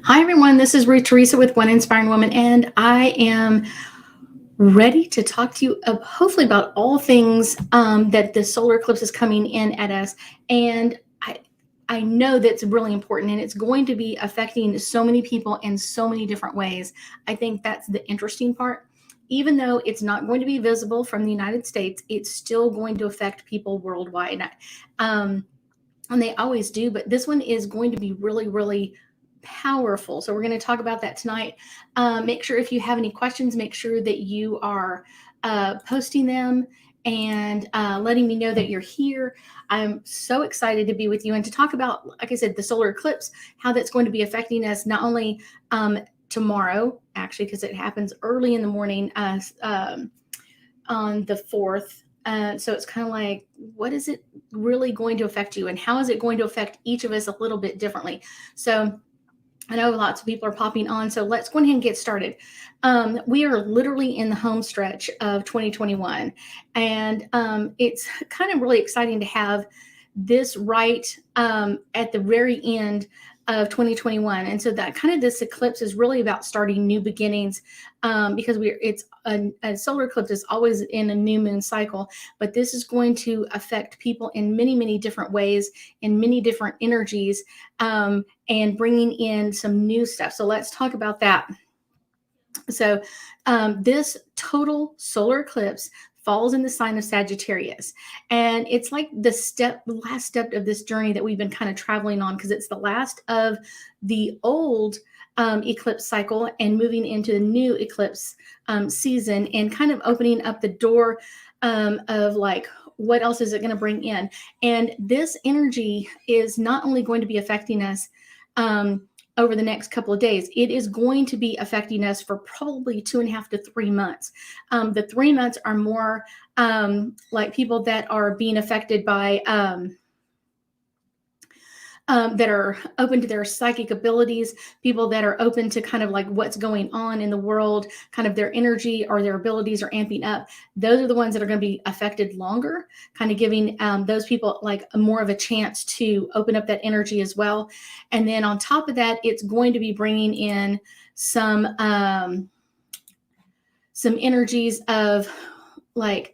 Hi, everyone. This is Ruth Theresa with One Inspiring Woman, and I am ready to talk to you hopefully about all things that the solar eclipse is coming in at us. And I know that's really important, and it's going to be affecting so many people in so many different ways. I think that's the interesting part. Even though it's not going to be visible from the United States, it's still going to affect people worldwide. Um, and they always do, but this one is going to be really, really powerful. So we're going to talk about that tonight. Make sure if you have any questions, make sure that you are posting them and letting me know that you're here. I'm so excited to be with you and to talk about, like I said, the solar eclipse, how that's going to be affecting us not only tomorrow, actually, because it happens early in the morning on the 4th. So it's kind of like, what is it really going to affect you, and how is it going to affect each of us a little bit differently? So I know lots of people are popping on, so let's go ahead and get started. We are literally in the home stretch of 2021, and it's kind of really exciting to have this right at the very end of 2021. And so that kind of this eclipse is really about starting new beginnings, because it's a solar eclipse is always in a new moon cycle, but this is going to affect people in many, many different ways, in many different energies, and bringing in some new stuff. So let's talk about that. So this total solar eclipse falls in the sign of Sagittarius. And it's like the last step of this journey that we've been kind of traveling on, because it's the last of the old eclipse cycle and moving into the new eclipse season, and kind of opening up the door of like, what else is it going to bring in? And this energy is not only going to be affecting us over the next couple of days, it is going to be affecting us for probably 2.5 to 3 months. The 3 months are more like people that are being affected by that are open to their psychic abilities, people that are open to kind of like what's going on in the world, kind of their energy or their abilities are amping up. Those are the ones that are going to be affected longer, kind of giving those people like more of a chance to open up that energy as well. And then on top of that, it's going to be bringing in some energies of like,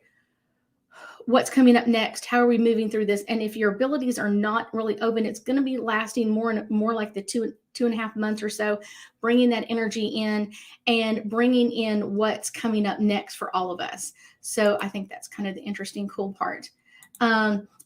what's coming up next, how are we moving through this? And if your abilities are not really open, it's going to be lasting more like the 2.5 months or so, bringing that energy in and bringing in what's coming up next for all of us. So I think that's kind of the interesting, cool part.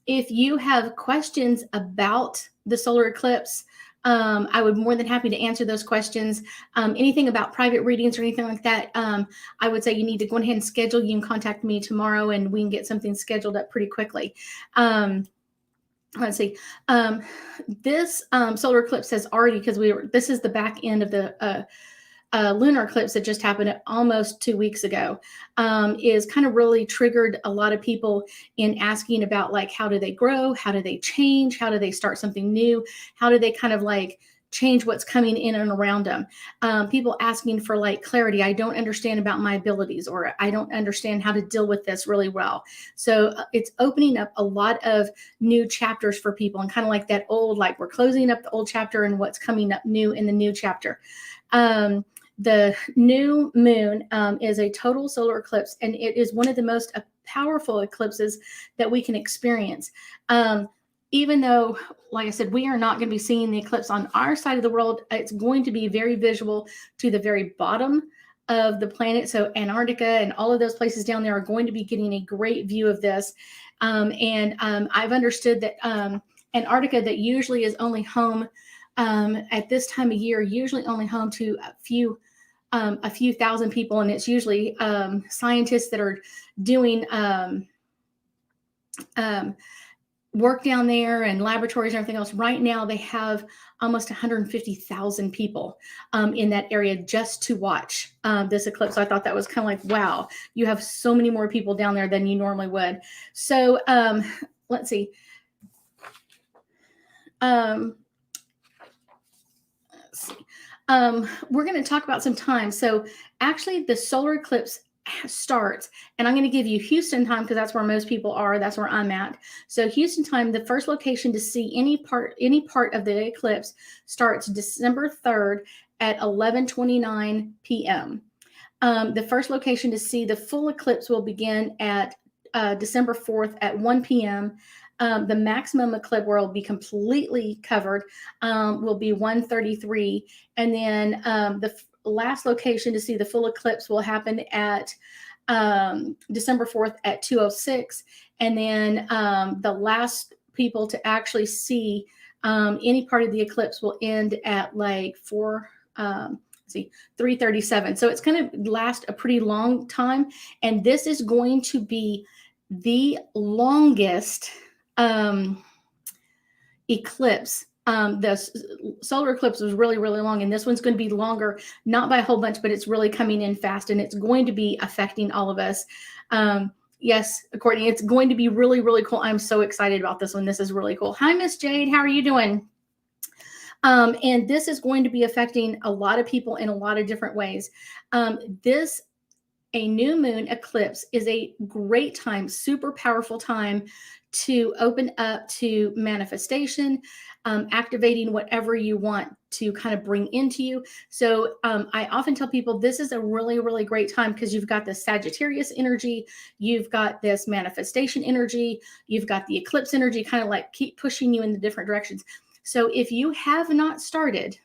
If you have questions about the solar eclipse, I would more than happy to answer those questions. Anything about private readings or anything like that, I would say you need to go ahead and schedule. You can contact me tomorrow and we can get something scheduled up pretty quickly. Let's see. This solar eclipse has already, because this is the back end of the lunar eclipse that just happened almost 2 weeks ago, is kind of really triggered a lot of people in asking about like, how do they grow? How do they change? How do they start something new? How do they kind of like change what's coming in and around them? People asking for like clarity. I don't understand about my abilities, or I don't understand how to deal with this really well. So it's opening up a lot of new chapters for people, and kind of like that old, like we're closing up the old chapter and what's coming up new in the new chapter. The new moon is a total solar eclipse, and it is one of the most powerful eclipses that we can experience. Even though, like I said, we are not going to be seeing the eclipse on our side of the world, it's going to be very visual to the very bottom of the planet. So Antarctica and all of those places down there are going to be getting a great view of this. I've understood that Antarctica, that usually is only home at this time of year, usually only home to a few thousand people, and it's usually scientists that are doing work down there, and laboratories and everything else. Right now, they have almost 150,000 people in that area just to watch this eclipse. So I thought that was kind of like, wow, you have so many more people down there than you normally would. So let's see. We're going to talk about some time. So actually, the solar eclipse starts, and I'm going to give you Houston time because that's where most people are. That's where I'm at. So Houston time, the first location to see any part of the eclipse starts December 3rd at 11:29 p.m. The first location to see the full eclipse will begin at December 4th at 1 p.m. The maximum eclipse where it'll be completely covered will be 1:33, and then the last location to see the full eclipse will happen at December 4th at 2:06, and then the last people to actually see any part of the eclipse will end at like 3:37. So it's going to last a pretty long time, and this is going to be the longest eclipse. The solar eclipse was really, really long, and this one's going to be longer, not by a whole bunch, but it's really coming in fast, and it's going to be affecting all of us. Yes, Courtney, it's going to be really, really cool. I'm so excited about this one. This is really cool. Hi, Miss Jade. How are you doing? And this is going to be affecting a lot of people in a lot of different ways. A new moon eclipse is a great time, super powerful time to open up to manifestation, activating whatever you want to kind of bring into you. So I often tell people this is a really, really great time because you've got the Sagittarius energy, you've got this manifestation energy, you've got the eclipse energy, kind of like keep pushing you in the different directions. So if you have not started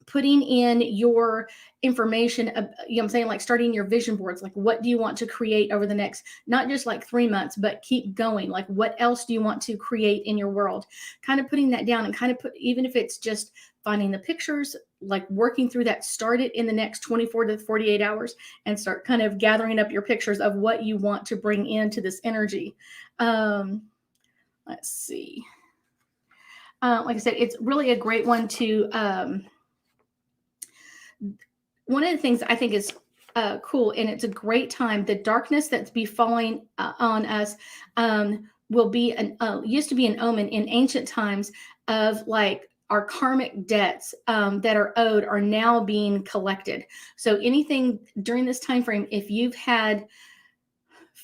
putting in your information, I'm saying, like starting your vision boards, like what do you want to create over the next, not just like 3 months, but keep going. Like what else do you want to create in your world? Kind of putting that down and kind of even if it's just finding the pictures, like working through that, start it in the next 24 to 48 hours and start kind of gathering up your pictures of what you want to bring into this energy. Let's see. Like I said, it's really a great one to, one of the things I think is cool, and it's a great time, the darkness that's befalling on us will be, used to be an omen in ancient times of like our karmic debts that are owed are now being collected. So anything during this time frame, if you've had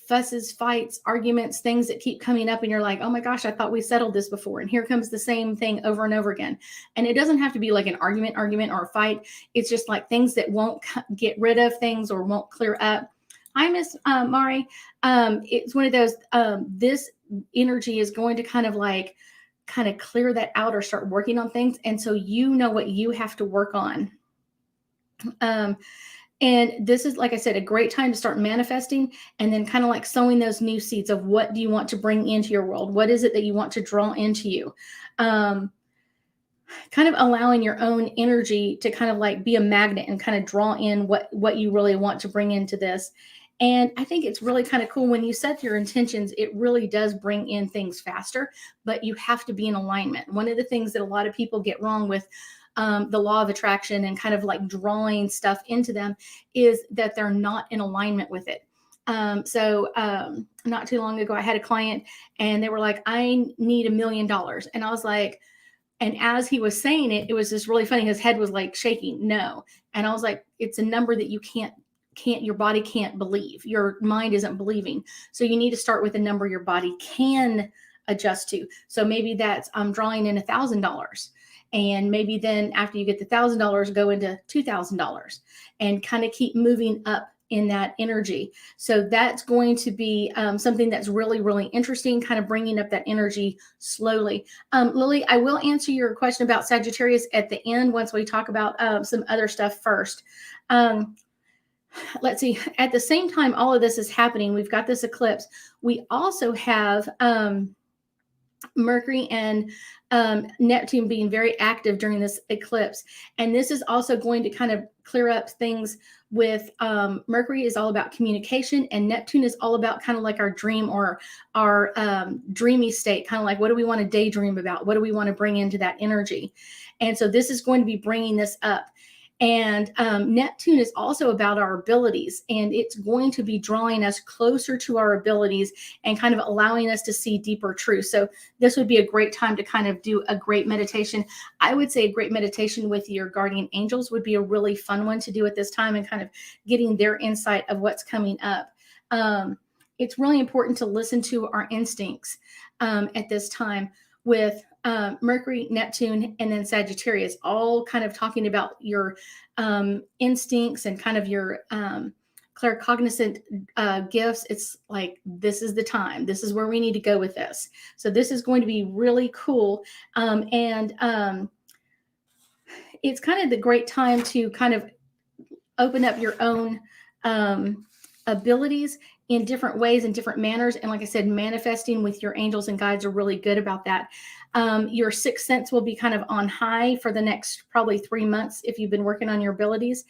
fusses, fights, arguments, things that keep coming up, and you're like, oh my gosh, I thought we settled this before, and here comes the same thing over and over again. And it doesn't have to be like an argument or a fight. It's just like things that won't get rid of things or won't clear up. Hi, Miss Mari. It's one of those, this energy is going to kind of clear that out or start working on things. And so you know what you have to work on. And this is, like I said, a great time to start manifesting and then kind of like sowing those new seeds of what do you want to bring into your world? What is it that you want to draw into you? Kind of allowing your own energy to kind of like be a magnet and kind of draw in what you really want to bring into this. And I think it's really kind of cool when you set your intentions, it really does bring in things faster, but you have to be in alignment. One of the things that a lot of people get wrong with the law of attraction and kind of like drawing stuff into them is that they're not in alignment with it. So not too long ago, I had a client and they were like, I need $1 million. And I was like, and as he was saying it, it was just really funny. His head was like shaking. No. And I was like, it's a number that you can't, your body can't believe. Your mind isn't believing. So you need to start with a number your body can adjust to. So maybe that's, I'm drawing in $1,000. And maybe then after you get the $1,000, go into $2,000 and kind of keep moving up in that energy. So that's going to be something that's really, really interesting, kind of bringing up that energy slowly. Lily, I will answer your question about Sagittarius at the end once we talk about some other stuff first. Let's see. At the same time all of this is happening, we've got this eclipse. We also have Mercury and Neptune being very active during this eclipse. And this is also going to kind of clear up things with Mercury is all about communication, and Neptune is all about kind of like our dream or our dreamy state, kind of like what do we want to daydream about? What do we want to bring into that energy? And so this is going to be bringing this up. And Neptune is also about our abilities, and it's going to be drawing us closer to our abilities and kind of allowing us to see deeper truth. So this would be a great time to kind of do a great meditation. I would say a great meditation with your guardian angels would be a really fun one to do at this time, and kind of getting their insight of what's coming up. It's really important to listen to our instincts at this time with Mercury, Neptune, and then Sagittarius, all kind of talking about your instincts and kind of your claircognizant gifts. It's like, this is the time. This is where we need to go with this. So this is going to be really cool. And it's kind of the great time to kind of open up your own abilities in different ways and different manners. And like I said, manifesting with your angels and guides are really good about that. Your sixth sense will be kind of on high for the next probably 3 months if you've been working on your abilities.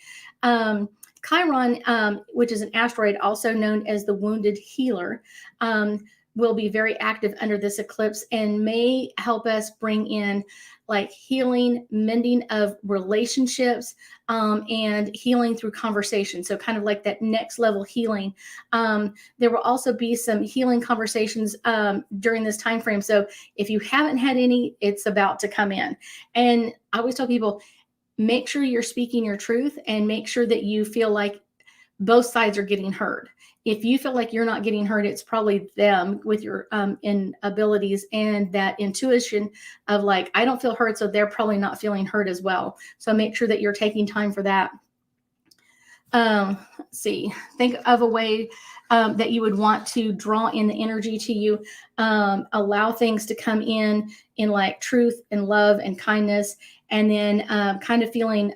Chiron, which is an asteroid also known as the wounded healer, will be very active under this eclipse and may help us bring in like healing, mending of relationships, and healing through conversation. So kind of like that next level healing. There will also be some healing conversations during this time frame. So if you haven't had any, it's about to come in. And I always tell people, make sure you're speaking your truth and make sure that you feel like both sides are getting heard. If you feel like you're not getting heard, it's probably them with your abilities and that intuition of like, I don't feel heard, so they're probably not feeling heard as well. So make sure that you're taking time for that. Let's see. Think of a way that you would want to draw in the energy to you. Allow things to come in like truth and love and kindness, and then kind of feeling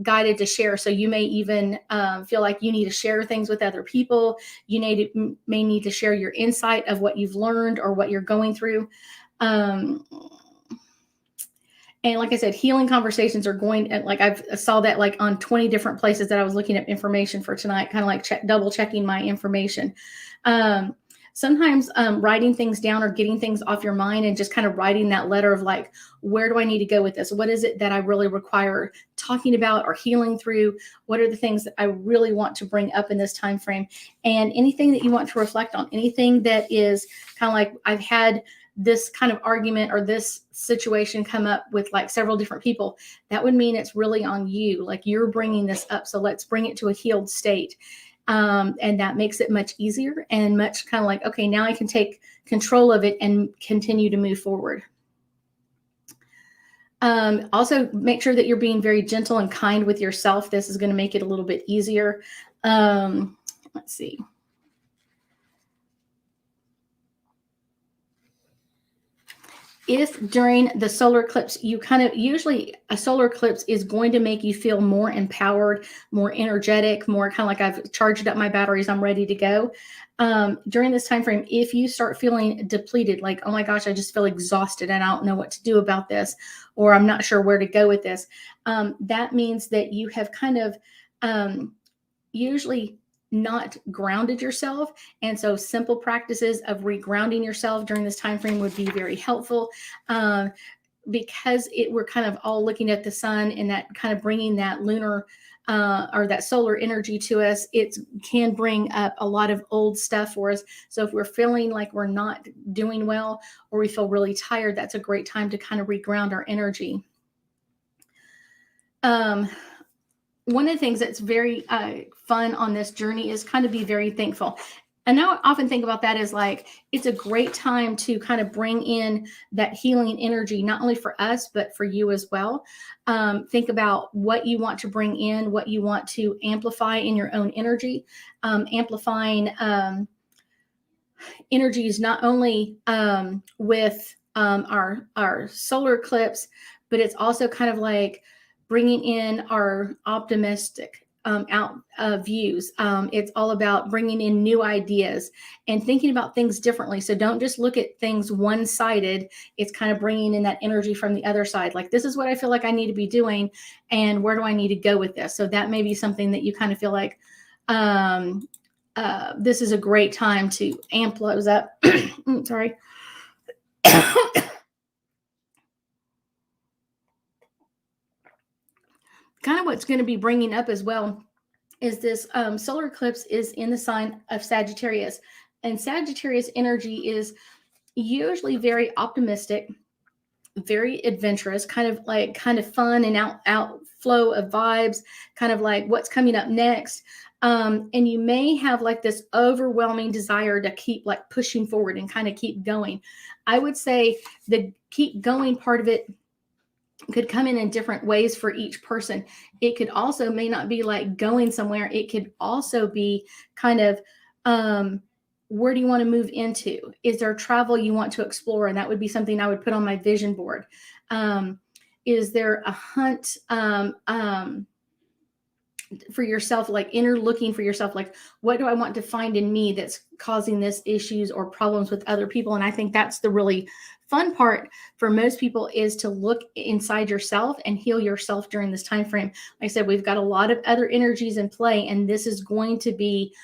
guided to share. So you may even feel like you need to share things with other people. You may need to share your insight of what you've learned or what you're going through. And like I said, healing conversations are going, like I saw that like on 20 different places that I was looking at information for tonight, kind of like double checking my information. Sometimes writing things down or getting things off your mind and just kind of writing that letter of like, where do I need to go with this? What is it that I really require talking about or healing through? What are the things that I really want to bring up in this time frame? And anything that you want to reflect on, anything that is kind of like, I've had this kind of argument or this situation come up with like several different people, that would mean it's really on you. Like you're bringing this up. So let's bring it to a healed state. And that makes it much easier and much kind of like, okay, now I can take control of it and continue to move forward. Also make sure that you're being very gentle and kind with yourself. This is going to make it a little bit easier. Let's see. If during the solar eclipse, you kind of, usually a solar eclipse is going to make you feel more empowered, more energetic, more kind of like I've charged up my batteries, I'm ready to go. During this time frame, if you start feeling depleted, like, oh my gosh, I just feel exhausted and I don't know what to do about this, or I'm not sure where to go with this, that means that you have kind of usually not grounded yourself. And so simple practices of regrounding yourself during this time frame would be very helpful, because we're kind of all looking at the sun and that kind of bringing that lunar or that solar energy to us. It can bring up a lot of old stuff for us. So if we're feeling like we're not doing well or we feel really tired, that's a great time to kind of reground our energy. One of the things that's very fun on this journey is kind of be very thankful. And now I often think about that as like, it's a great time to kind of bring in that healing energy, not only for us, but for you as well. Think about what you want to bring in, what you want to amplify in your own energy. Amplifying energies not only with our solar eclipse, but it's also kind of like bringing in our optimistic views. It's all about bringing in new ideas and thinking about things differently. So don't just look at things one-sided. It's kind of bringing in that energy from the other side. Like, this is what I feel like I need to be doing, and where do I need to go with this? So that may be something that you kind of feel like this is a great time to amp those up. Sorry. kind of what's going to be bringing up as well is this solar eclipse is in the sign of Sagittarius. And Sagittarius energy is usually very optimistic, very adventurous, kind of fun and outflow of vibes, kind of like what's coming up next. And you may have like this overwhelming desire to keep like pushing forward and kind of keep going. I would say the keep going part of it could come in different ways for each person. It could also may not be like going somewhere. It could also be kind of, where do you want to move into? Is there travel you want to explore? And that would be something I would put on my vision board. Is there a hunt for yourself, like inner looking for yourself, like what do I want to find in me that's causing this issues or problems with other people? And I think that's the really fun part for most people, is to look inside yourself and heal yourself during this time frame. Like I said, we've got a lot of other energies in play, and this is going to be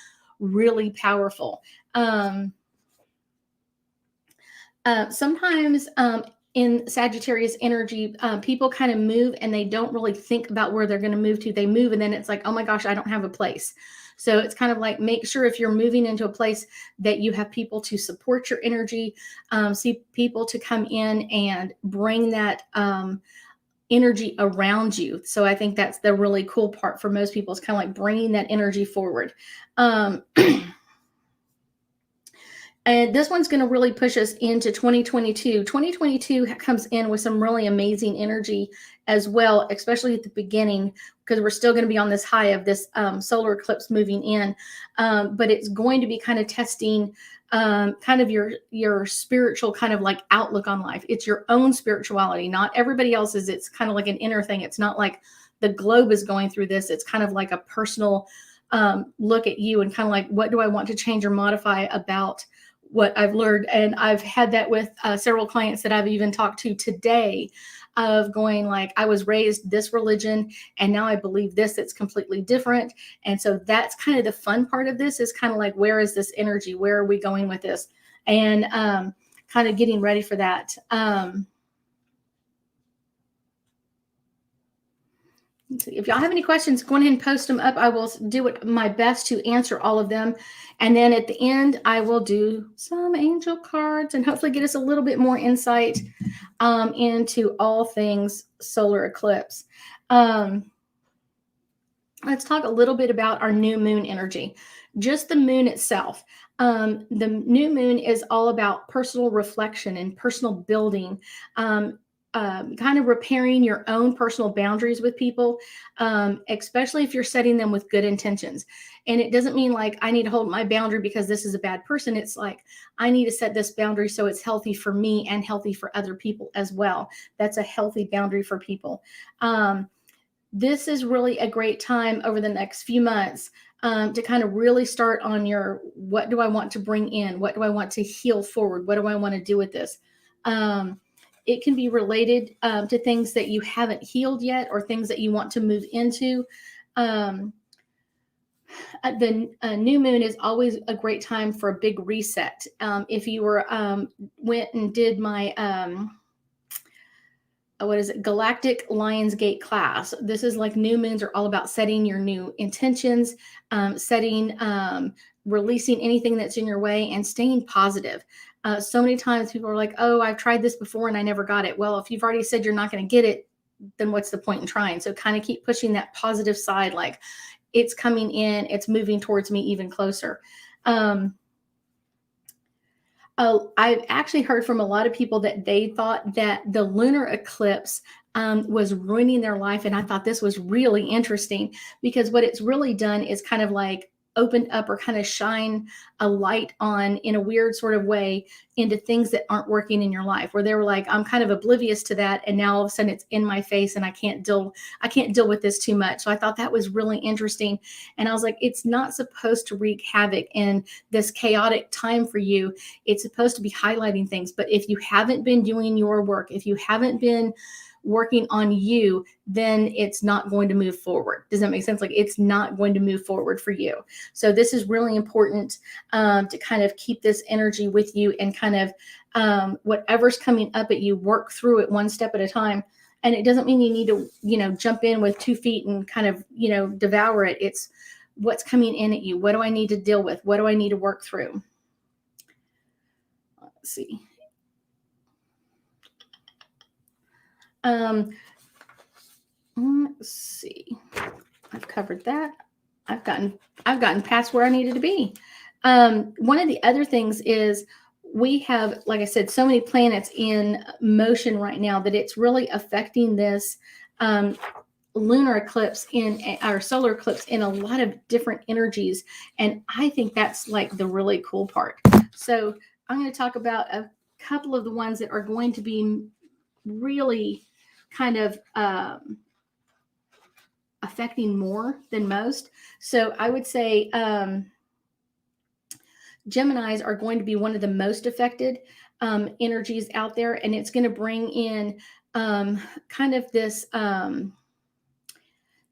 really powerful. Sometimes in Sagittarius energy, people kind of move and they don't really think about where they're going to move to. They move and then it's like, oh my gosh, I don't have a place. So it's kind of like, make sure if you're moving into a place that you have people to support your energy, see people to come in and bring that energy around you. So I think that's the really cool part for most people. It's kind of like bringing that energy forward. And this one's going to really push us into 2022. 2022 comes in with some really amazing energy as well, especially at the beginning, because we're still going to be on this high of this solar eclipse moving in. But it's going to be kind of testing kind of your spiritual kind of like outlook on life. It's your own spirituality, not everybody else's. It's kind of like an inner thing. It's not like the globe is going through this. It's kind of like a personal look at you and kind of like, what do I want to change or modify about what I've learned? And I've had that with several clients that I've even talked to today, of going like, I was raised this religion and now I believe this, it's completely different. And so that's kind of the fun part of this, is kind of like, where is this energy? Where are we going with this? And kind of getting ready for that. If y'all have any questions, go ahead and post them up. I will do my best to answer all of them. And then at the end, I will do some angel cards and hopefully get us a little bit more insight into all things solar eclipse. Let's talk a little bit about our new moon energy. Just the moon itself. The new moon is all about personal reflection and personal building. Kind of repairing your own personal boundaries with people, especially if you're setting them with good intentions. And it doesn't mean like I need to hold my boundary because this is a bad person. It's like, I need to set this boundary so it's healthy for me and healthy for other people as well. That's a healthy boundary for people. This is really a great time over the next few months to kind of really start on your, what do I want to bring in? What do I want to heal forward? What do I want to do with this? It can be related to things that you haven't healed yet, or things that you want to move into. The new moon is always a great time for a big reset. If you were went and did my Galactic Lionsgate class. This is like, new moons are all about setting your new intentions, releasing anything that's in your way, and staying positive. So many times people are like, oh, I've tried this before and I never got it. Well, if you've already said you're not going to get it, then what's the point in trying? So kind of keep pushing that positive side, like it's coming in, it's moving towards me even closer. I've actually heard from a lot of people that they thought that the lunar eclipse was ruining their life. And I thought this was really interesting, because what it's really done is kind of like opened up, or kind of shine a light on, in a weird sort of way, into things that aren't working in your life, where they were like, I'm kind of oblivious to that, and now all of a sudden it's in my face and I can't deal with this too much. So I thought that was really interesting. And I was like, it's not supposed to wreak havoc in this chaotic time for you. It's supposed to be highlighting things. But if you haven't been doing your work, if you haven't been working on you, then it's not going to move forward. Does that make sense? Like, it's not going to move forward for you. So this is really important to kind of keep this energy with you, and kind of whatever's coming up at you, work through it one step at a time. And it doesn't mean you need to, jump in with 2 feet and kind of, devour it. It's what's coming in at you. What do I need to deal with? What do I need to work through? Let's see. Let's see. I've covered that. I've gotten past where I needed to be. One of the other things is we have, like I said, so many planets in motion right now that it's really affecting this lunar eclipse in our solar eclipse in a lot of different energies. And I think that's like the really cool part. So I'm going to talk about a couple of the ones that are going to be really kind of affecting more than most. So I would say Geminis are going to be one of the most affected energies out there, and it's going to bring in kind of this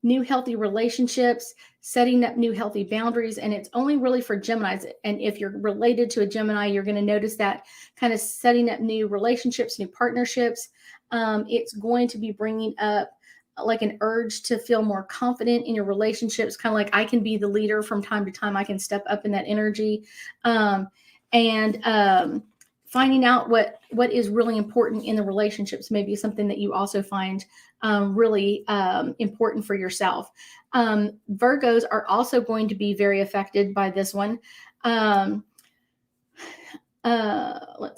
new healthy relationships, setting up new healthy boundaries, and it's only really for Geminis. And if you're related to a Gemini, you're going to notice that kind of setting up new relationships, new partnerships. It's going to be bringing up like an urge to feel more confident in your relationships, kind of like I can be the leader from time to time. I can step up in that energy, and finding out what is really important in the relationships may be something that you also find really important for yourself. Virgos are also going to be very affected by this one. Let's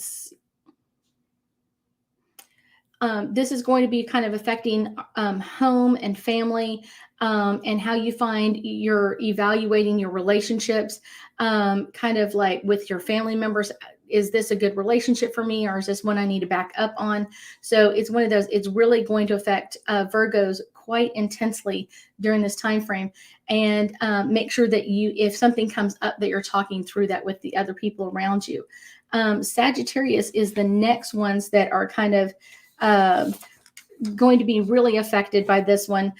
see. This is going to be kind of affecting home and family, and how you find you're evaluating your relationships, kind of like with your family members. Is this a good relationship for me, or is this one I need to back up on? So it's one of those, it's really going to affect Virgos quite intensely during this time frame. And make sure that if something comes up, that you're talking through that with the other people around you. Sagittarius is the next ones that are kind of going to be really affected by this one.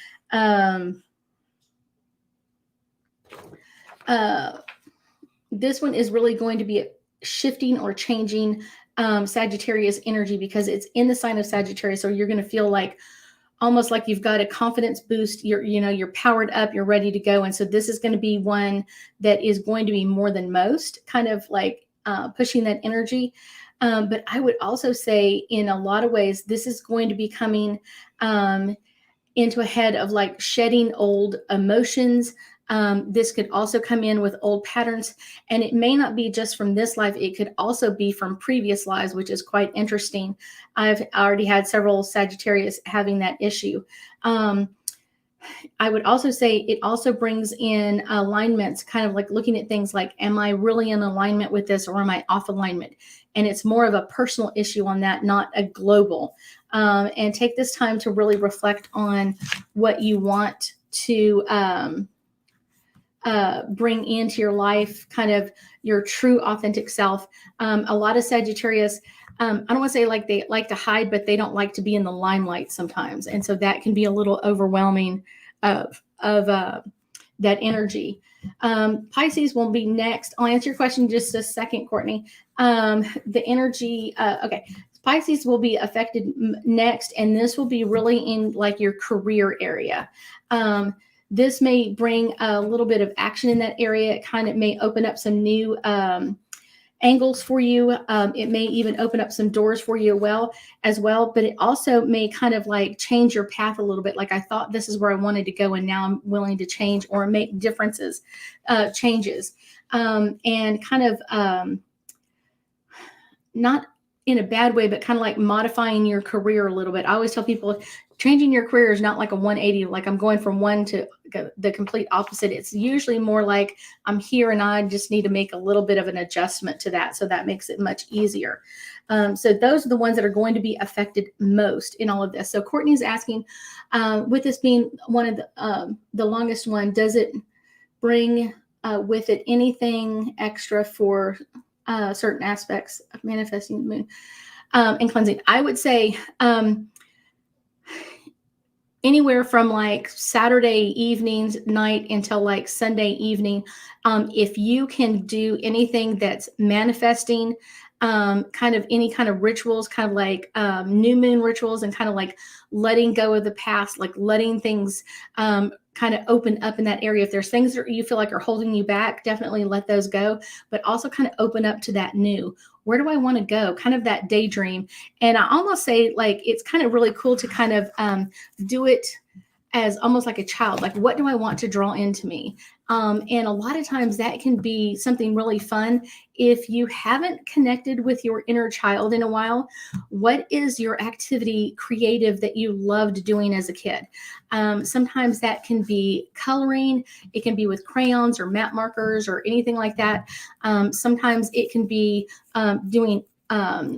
This one is really going to be shifting or changing Sagittarius energy, because it's in the sign of Sagittarius. So you're going to feel like almost like you've got a confidence boost. You're powered up, you're ready to go. And so this is going to be one that is going to be more than most, kind of like pushing that energy. But I would also say in a lot of ways, this is going to be coming into a head of like shedding old emotions. This could also come in with old patterns, and it may not be just from this life. It could also be from previous lives, which is quite interesting. I've already had several Sagittarius having that issue. I would also say it also brings in alignments, kind of like looking at things like, am I really in alignment with this, or am I off alignment? And it's more of a personal issue on that, not a global. And take this time to really reflect on what you want to bring into your life, kind of your true authentic self. A lot of Sagittarius, I don't want to say like they like to hide, but they don't like to be in the limelight sometimes. And so that can be a little overwhelming of that energy. Pisces will be next. I'll answer your question in just a second, Courtney. The energy, okay. Pisces will be affected next, and this will be really in like your career area. This may bring a little bit of action in that area. It kind of may open up some new angles for you. It may even open up some doors for you as well, but it also may kind of like change your path a little bit. Like, I thought this is where I wanted to go, and now I'm willing to change or make changes, and kind of not in a bad way, but kind of like modifying your career a little bit. I always tell people changing your career is not like a 180, like I'm going from one to the complete opposite. It's usually more like I'm here and I just need to make a little bit of an adjustment to that. So that makes it much easier. So those are the ones that are going to be affected most in all of this. So Courtney's asking, with this being one of the longest one, does it bring with it anything extra for certain aspects of manifesting the moon and cleansing? I would say anywhere from like Saturday evenings, night until like Sunday evening. If you can do anything that's manifesting, kind of any kind of rituals, kind of like new moon rituals, and kind of like letting go of the past, like letting things kind of open up in that area. If there's things that you feel like are holding you back, definitely let those go, but also kind of open up to that new. Where do I want to go? Kind of that daydream. And I almost say like it's kind of really cool to kind of do it as almost like a child. Like, what do I want to draw into me? And a lot of times that can be something really fun. If you haven't connected with your inner child in a while, what is your activity creative that you loved doing as a kid? Sometimes that can be coloring. It can be with crayons or map markers or anything like that. Sometimes it can be doing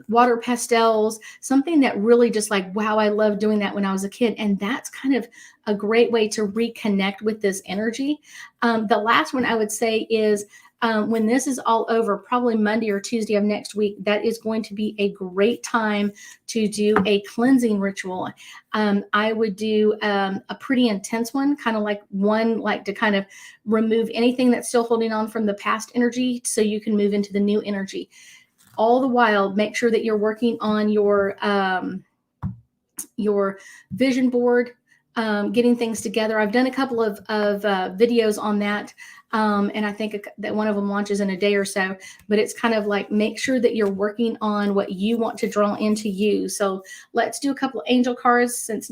water pastels, something that really just like, wow, I love doing that when I was a kid. And that's kind of a great way to reconnect with this energy. The last one I would say is when this is all over, probably Monday or Tuesday of next week, that is going to be a great time to do a cleansing ritual. I would do a pretty intense one, kind of like one, like to kind of remove anything that's still holding on from the past energy so you can move into the new energy. All the while, make sure that you're working on your vision board, getting things together. I've done a couple of videos on that, and I think that one of them launches in a day or so. But it's kind of like make sure that you're working on what you want to draw into you. So let's do a couple of angel cards since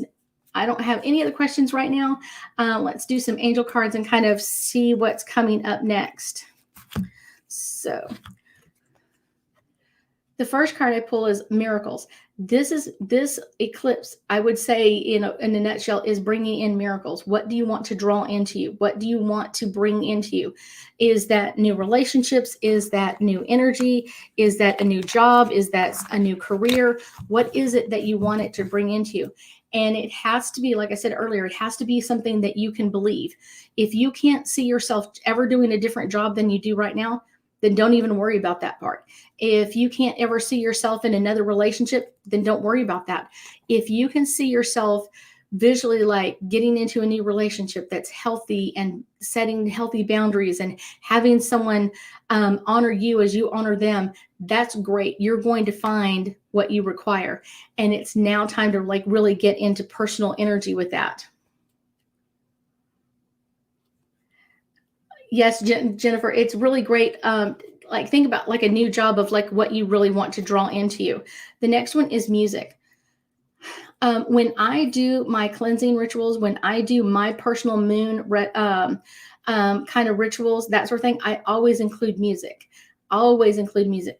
I don't have any other questions right now. Let's do some angel cards and kind of see what's coming up next. So the first card I pull is miracles. This eclipse, I would say, in a nutshell, is bringing in miracles. What do you want to draw into you? What do you want to bring into you? Is that new relationships? Is that new energy? Is that a new job? Is that a new career? What is it that you want it to bring into you? And it has to be, like I said earlier, it has to be something that you can believe. If you can't see yourself ever doing a different job than you do right now, then don't even worry about that part. If you can't ever see yourself in another relationship, then don't worry about that. If you can see yourself visually like getting into a new relationship that's healthy and setting healthy boundaries and having someone honor you as you honor them, that's great. You're going to find what you require. And it's now time to like really get into personal energy with that. Yes, Jennifer, it's really great. Like think about like a new job of like what you really want to draw into you. The next one is music. When I do my cleansing rituals, when I do my personal moon kind of rituals, that sort of thing, I always include music. Always include music.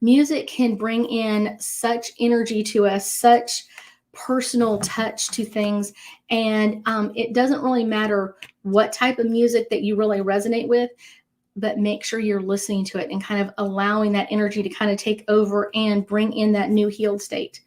Music can bring in such energy to us, such personal touch to things. And it doesn't really matter what type of music that you really resonate with, but make sure you're listening to it and kind of allowing that energy to kind of take over and bring in that new healed state.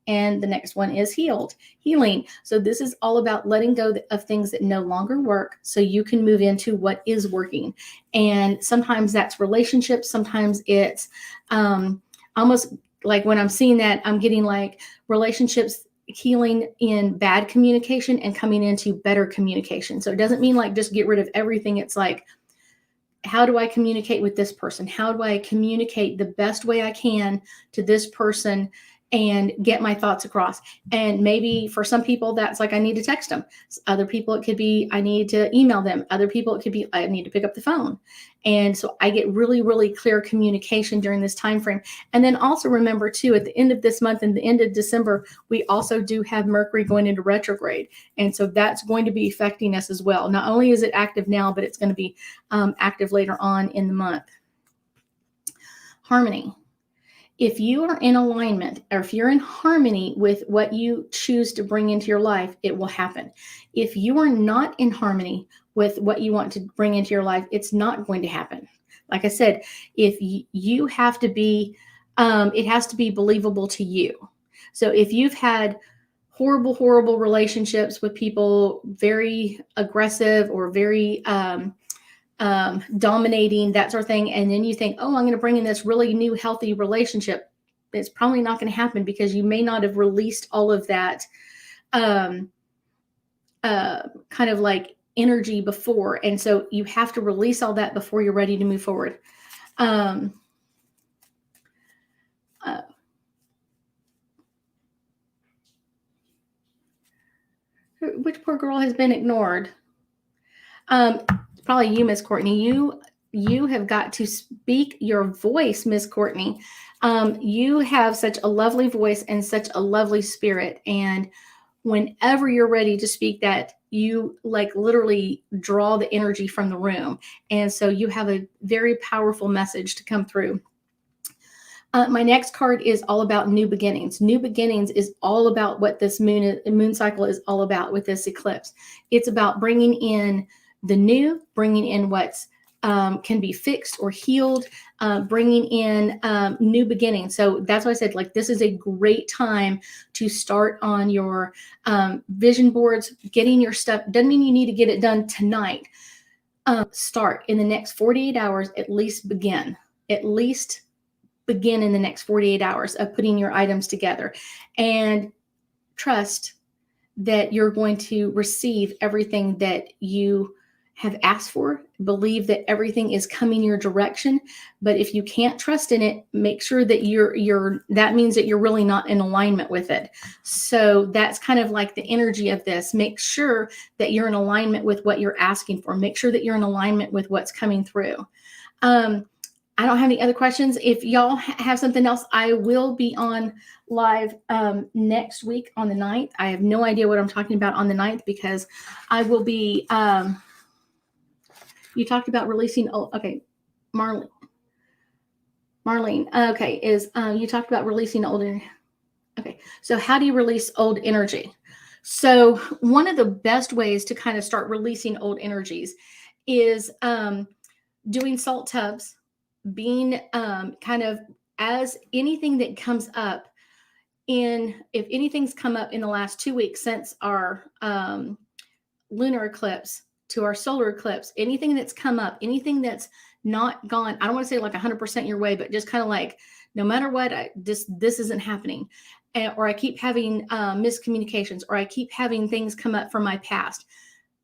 And the next one is healing. So this is all about letting go of things that no longer work so you can move into what is working. And sometimes that's relationships. Sometimes it's almost like when I'm seeing that, I'm getting like relationships healing in bad communication and coming into better communication. So it doesn't mean like just get rid of everything. It's like, how do I communicate with this person? How do I communicate the best way I can to this person and get my thoughts across? And maybe for some people, that's like, I need to text them. Other people, it could be, I need to email them. Other people, it could be, I need to pick up the phone. And so I get really, really clear communication during this time frame. And then also remember too, at the end of this month and the end of December, we also do have Mercury going into retrograde. And so that's going to be affecting us as well. Not only is it active now, but it's going to be active later on in the month. Harmony. If you are in alignment, or if you're in harmony with what you choose to bring into your life, it will happen. If you are not in harmony with what you want to bring into your life, it's not going to happen. Like I said, if you have to be, it has to be believable to you. So if you've had horrible, horrible relationships with people, very aggressive or very dominating, that sort of thing, and then you think, oh, I'm going to bring in this really new healthy relationship, it's probably not going to happen because you may not have released all of that kind of like energy before. And so you have to release all that before you're ready to move forward. Which poor girl has been ignored? Probably you, Miss Courtney. You have got to speak your voice, Miss Courtney. You have such a lovely voice and such a lovely spirit. And whenever you're ready to speak that, you like literally draw the energy from the room. And so you have a very powerful message to come through. My next card is all about new beginnings. New beginnings is all about what this moon cycle is all about with this eclipse. It's about bringing in the new, bringing in what's can be fixed or healed, bringing in new beginnings. So that's why I said, like, this is a great time to start on your vision boards, getting your stuff. Doesn't mean you need to get it done tonight. Start in the next 48 hours, at least begin in the next 48 hours of putting your items together, and trust that you're going to receive everything that you have asked for. Believe that everything is coming your direction. But if you can't trust in it, make sure that that means that you're really not in alignment with it. So that's kind of like the energy of this. Make sure that you're in alignment with what you're asking for. Make sure that you're in alignment with what's coming through. I don't have any other questions. If y'all have something else, I will be on live next week on the 9th. I have no idea what I'm talking about on the 9th because I will be, you talked about releasing, okay, Marlene, okay, you talked about releasing old energy. Okay, so how do you release old energy? So one of the best ways to kind of start releasing old energies is doing salt tubs, being kind of, as anything that comes up if anything's come up in the last 2 weeks since our lunar eclipse to our solar eclipse, anything that's come up, anything that's not gone, I don't want to say like 100% your way, but just kind of like, no matter what, this isn't happening. Or I keep having miscommunications, or I keep having things come up from my past.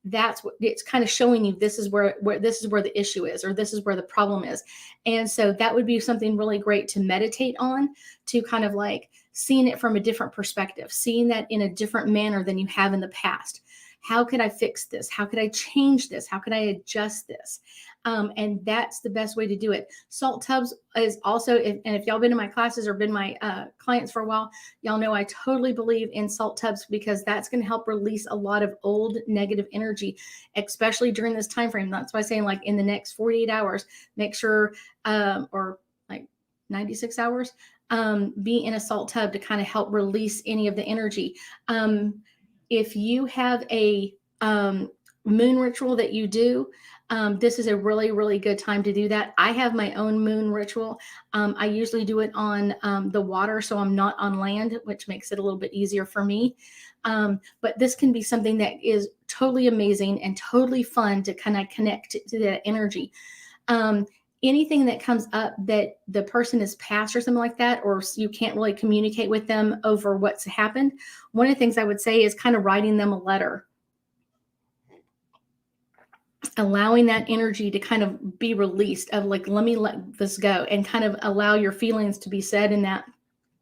That's what it's kind of showing you. This is where the issue is, or this is where the problem is. And so that would be something really great to meditate on, to kind of like seeing it from a different perspective, seeing that in a different manner than you have in the past. How could I fix this? How could I change this? How could I adjust this? And that's the best way to do it. Salt tubs is also, and if y'all been in my classes or been my clients for a while, y'all know I totally believe in salt tubs, because that's going to help release a lot of old negative energy, especially during this time frame. That's why I'm saying, like, in the next 48 hours, make sure, or like 96 hours, be in a salt tub to kind of help release any of the energy. If you have a moon ritual that you do, this is a really, really good time to do that. I have my own moon ritual. I usually do it on the water, so I'm not on land, which makes it a little bit easier for me. But this can be something that is totally amazing and totally fun to kind of connect to that energy. Anything that comes up that the person is past or something like that, or you can't really communicate with them over what's happened, one of the things I would say is kind of writing them a letter, allowing that energy to kind of be released, of like, let me let this go, and kind of allow your feelings to be said in that,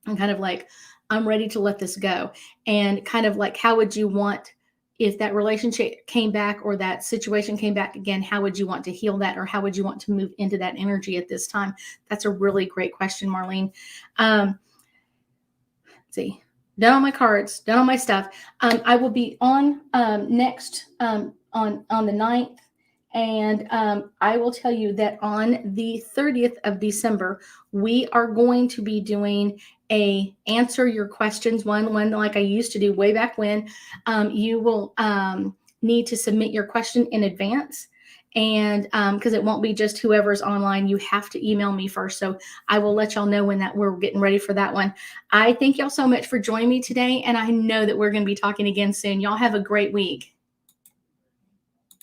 and kind of like, I'm ready to let this go. And kind of like, how would you want, if that relationship came back or that situation came back again, how would you want to heal that, or how would you want to move into that energy at this time? That's a really great question, Marlene. Let's see, done all my cards, done all my stuff. I will be on next on the 9th. And I will tell you that on the 30th of December, we are going to be doing a answer your questions one like I used to do way back when. You will need to submit your question in advance. And because it won't be just whoever's online, you have to email me first. So I will let y'all know when that we're getting ready for that one. I thank y'all so much for joining me today. And I know that we're going to be talking again soon. Y'all have a great week.